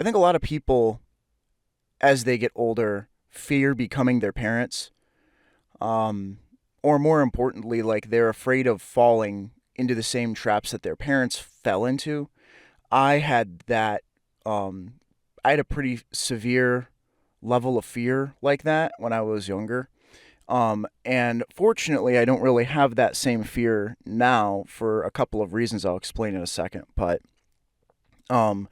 I think a lot of people, as they get older, fear becoming their parents. Um, or more importantly, like they're afraid of falling into the same traps that their parents fell into. I had that. Um, I had a pretty severe level of fear like that when I was younger. And fortunately, I don't really have that same fear now for a couple of reasons I'll explain in a second. But um,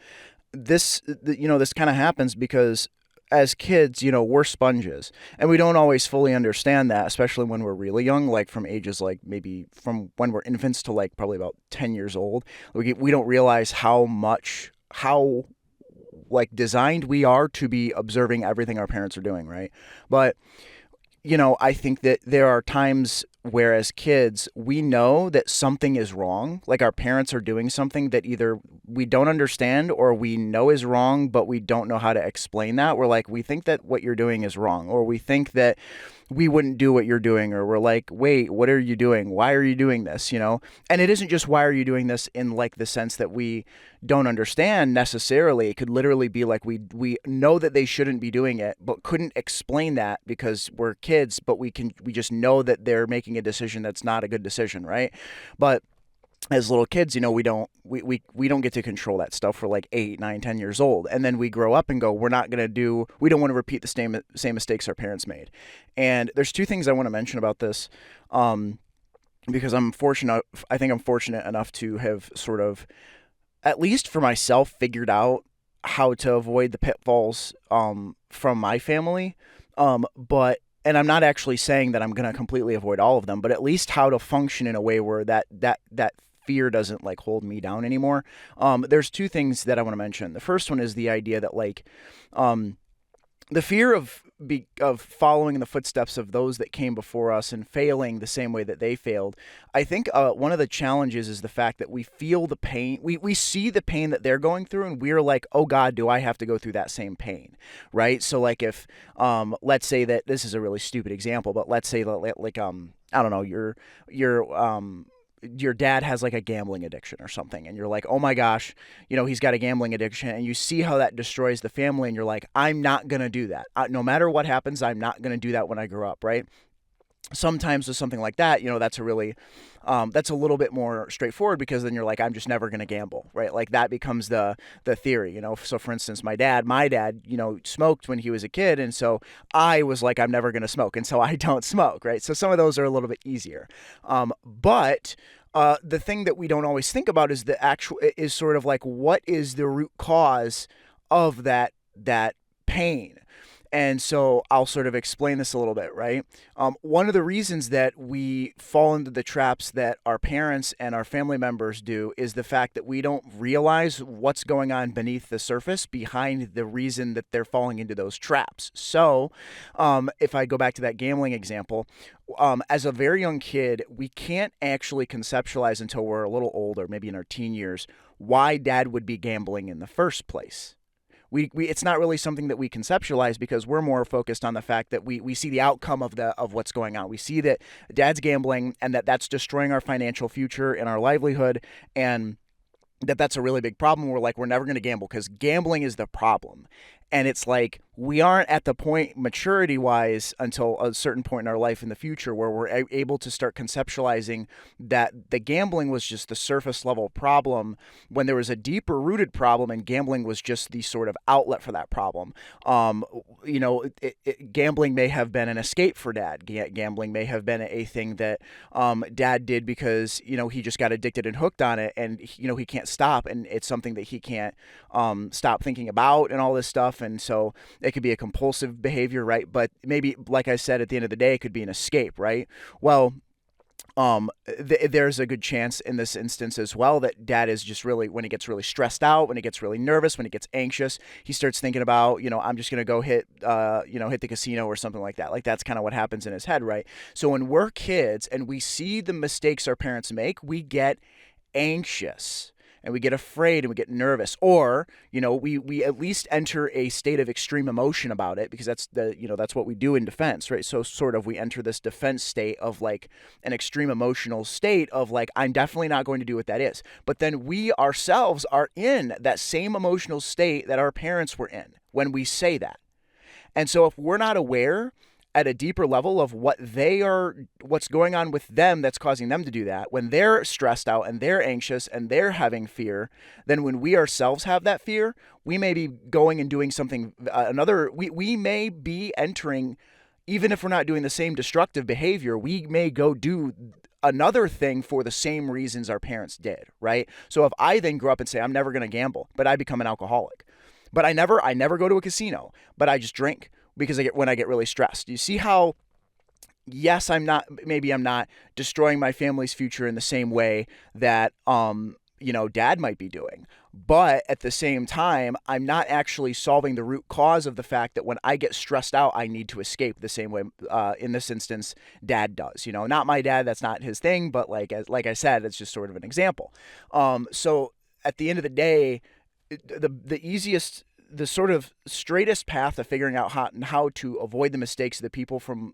this kind of happens because as kids, we're sponges, and we don't always fully understand that, especially when we're really young, like from ages like maybe from when we're infants to like probably about 10 years old. We don't realize how like designed we are to be observing everything our parents are doing, right? But I think that there are times where as kids, we know that something is wrong. Like our parents are doing something that either we don't understand or we know is wrong, but we don't know how to explain that. We're like, we think that what you're doing is wrong, or we think that we wouldn't do what you're doing, or we're like, wait, what are you doing? Why are you doing this? And it isn't just why are you doing this in like the sense that we don't understand necessarily. It could literally be like we know that they shouldn't be doing it, but couldn't explain that because we're kids, but we just know that they're making a decision that's not a good decision, right? But as little kids, we don't get to control that stuff for like 8, 9, 10 years old. And then we grow up and go, we don't want to repeat the same mistakes our parents made. And there's two things I want to mention about this. Because I think I'm fortunate enough to have sort of, at least for myself, figured out how to avoid the pitfalls from my family. And I'm not actually saying that I'm going to completely avoid all of them, but at least how to function in a way where that fear doesn't like hold me down anymore. There's two things that I want to mention. The first one is the idea that like um, the fear of following in the footsteps of those that came before us and failing the same way that they failed. I think one of the challenges is the fact that we feel the pain. We see the pain that they're going through, and we're like, oh God, do I have to go through that same pain, right? So like if let's say that this is a really stupid example, but let's say that like I don't know, your dad has like a gambling addiction or something, and you're like, oh my gosh, he's got a gambling addiction, and you see how that destroys the family, and you're like, I'm not gonna do that. No matter what happens, I'm not gonna do that when I grow up, right? Sometimes with something like that, that's a little bit more straightforward, because then you're like, I'm just never going to gamble, right? Like that becomes the theory. So for instance, my dad smoked when he was a kid, and so I was like, I'm never going to smoke, and so I don't smoke, right? So some of those are a little bit easier. But the thing that we don't always think about is sort of like, what is the root cause of that pain? And so I'll sort of explain this a little bit, right? One of the reasons that we fall into the traps that our parents and our family members do is the fact that we don't realize what's going on beneath the surface behind the reason that they're falling into those traps. So, if I go back to that gambling example, as a very young kid, we can't actually conceptualize until we're a little older, maybe in our teen years, why dad would be gambling in the first place. It's not really something that we conceptualize, because we're more focused on the fact that we see the outcome of what's going on. We see that dad's gambling, and that's destroying our financial future and our livelihood, and that's a really big problem. We're like, we're never going to gamble because gambling is the problem. And it's like, we aren't at the point maturity wise until a certain point in our life in the future where we're able to start conceptualizing that the gambling was just the surface level problem, when there was a deeper rooted problem, and gambling was just the sort of outlet for that problem. Gambling may have been an escape for dad. Gambling may have been a thing that dad did because he just got addicted and hooked on it, and he can't stop, and it's something that he can't stop thinking about and all this stuff. And so it could be a compulsive behavior, right? But maybe, like I said, at the end of the day, it could be an escape, right? Well, there's a good chance in this instance as well that dad is just really, when he gets really stressed out, when he gets really nervous, when he gets anxious, he starts thinking about, I'm just going to go hit the casino or something like that. Like that's kind of what happens in his head, right? So when we're kids and we see the mistakes our parents make, we get anxious. and we get afraid and we get nervous, or we at least enter a state of extreme emotion about it, because that's what we do in defense, right? So sort of we enter this defense state of like an extreme emotional state of like, I'm definitely not going to do what that is. But then we ourselves are in that same emotional state that our parents were in when we say that. And so if we're not aware at a deeper level of what's going on with them that's causing them to do that, when they're stressed out and they're anxious and they're having fear, then when we ourselves have that fear, we may be going and doing something, we may be entering, even if we're not doing the same destructive behavior, we may go do another thing for the same reasons our parents did, right? So if I then grow up and say, I'm never going to gamble, but I become an alcoholic, but I never go to a casino, but I just drink because when I get really stressed. You see how, yes, maybe I'm not destroying my family's future in the same way that dad might be doing. But at the same time, I'm not actually solving the root cause of the fact that when I get stressed out, I need to escape the same way, in this instance, dad does. Not my dad, that's not his thing, but like I said, it's just sort of an example. So at the end of the day, the easiest, the sort of straightest path of figuring out how to avoid the mistakes of the people from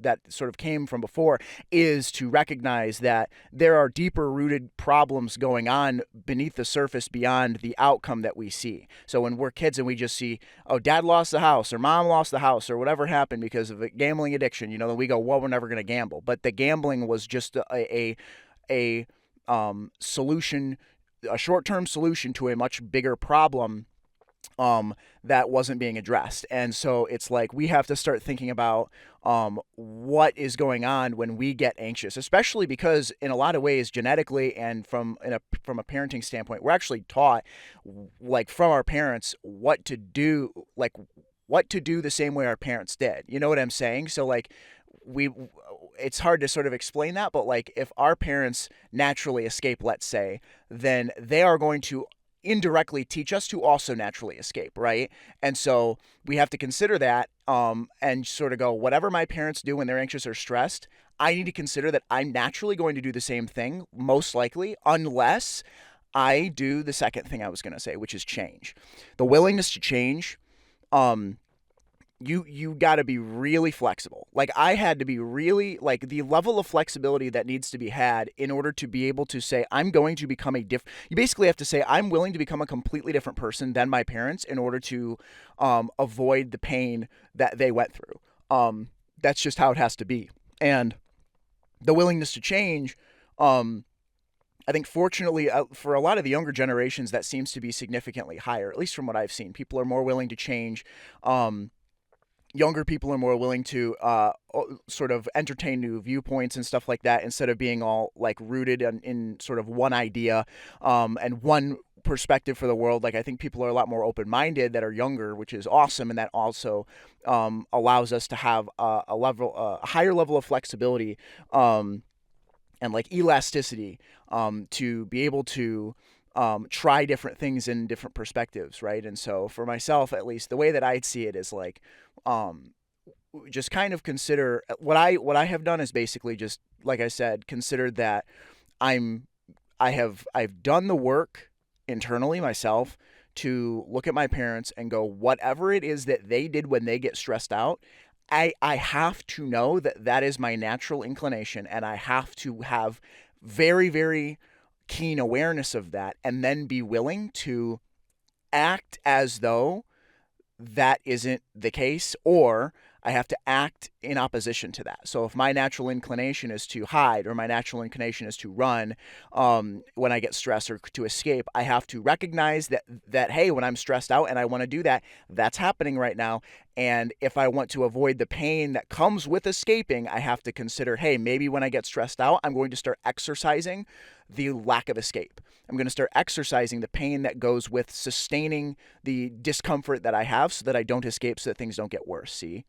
that sort of came from before is to recognize that there are deeper rooted problems going on beneath the surface beyond the outcome that we see. So when we're kids and we just see, oh, dad lost the house or mom lost the house or whatever happened because of a gambling addiction, then we go, well, we're never going to gamble. But the gambling was just a solution, a short-term solution to a much bigger problem that wasn't being addressed. And so it's like we have to start thinking about what is going on when we get anxious, especially because in a lot of ways, genetically and from a parenting standpoint, we're actually taught, like from our parents, what to do the same way our parents did. You know what I'm saying? So like it's hard to sort of explain that, but like if our parents naturally escape, let's say, then they are going to indirectly teach us to also naturally escape, right? And so we have to consider that and sort of go, whatever my parents do when they're anxious or stressed, I need to consider that I'm naturally going to do the same thing, most likely, unless I do the second thing I was going to say, which is change. The willingness to change, you got to be really flexible. Like I had to be really, like the level of flexibility that needs to be had in order to be able to say, I'm going to become you basically have to say, I'm willing to become a completely different person than my parents in order to avoid the pain that they went through. That's just how it has to be. And the willingness to change, I think fortunately for a lot of the younger generations, that seems to be significantly higher, at least from what I've seen. People are more willing to change. Younger people are more willing to sort of entertain new viewpoints and stuff like that, instead of being all like rooted in sort of one idea and one perspective for the world. Like I think people are a lot more open-minded that are younger, which is awesome, and that also allows us to have a higher level of flexibility and like elasticity to be able to try different things in different perspectives, right? And so for myself, at least, the way that I'd see it is like, just kind of consider what I have done is basically just, like I said, considered that I've done the work internally myself to look at my parents and go, whatever it is that they did when they get stressed out, I have to know that that is my natural inclination, and I have to have very, very keen awareness of that, and then be willing to act as though that isn't the case, or I have to act in opposition to that. So if my natural inclination is to hide, or my natural inclination is to run when I get stressed, or to escape, I have to recognize that hey, when I'm stressed out and I want to do that, that's happening right now. And if I want to avoid the pain that comes with escaping, I have to consider, hey, maybe when I get stressed out, I'm going to start exercising the lack of escape. I'm going to start exercising the pain that goes with sustaining the discomfort that I have so that I don't escape, so that things don't get worse. See?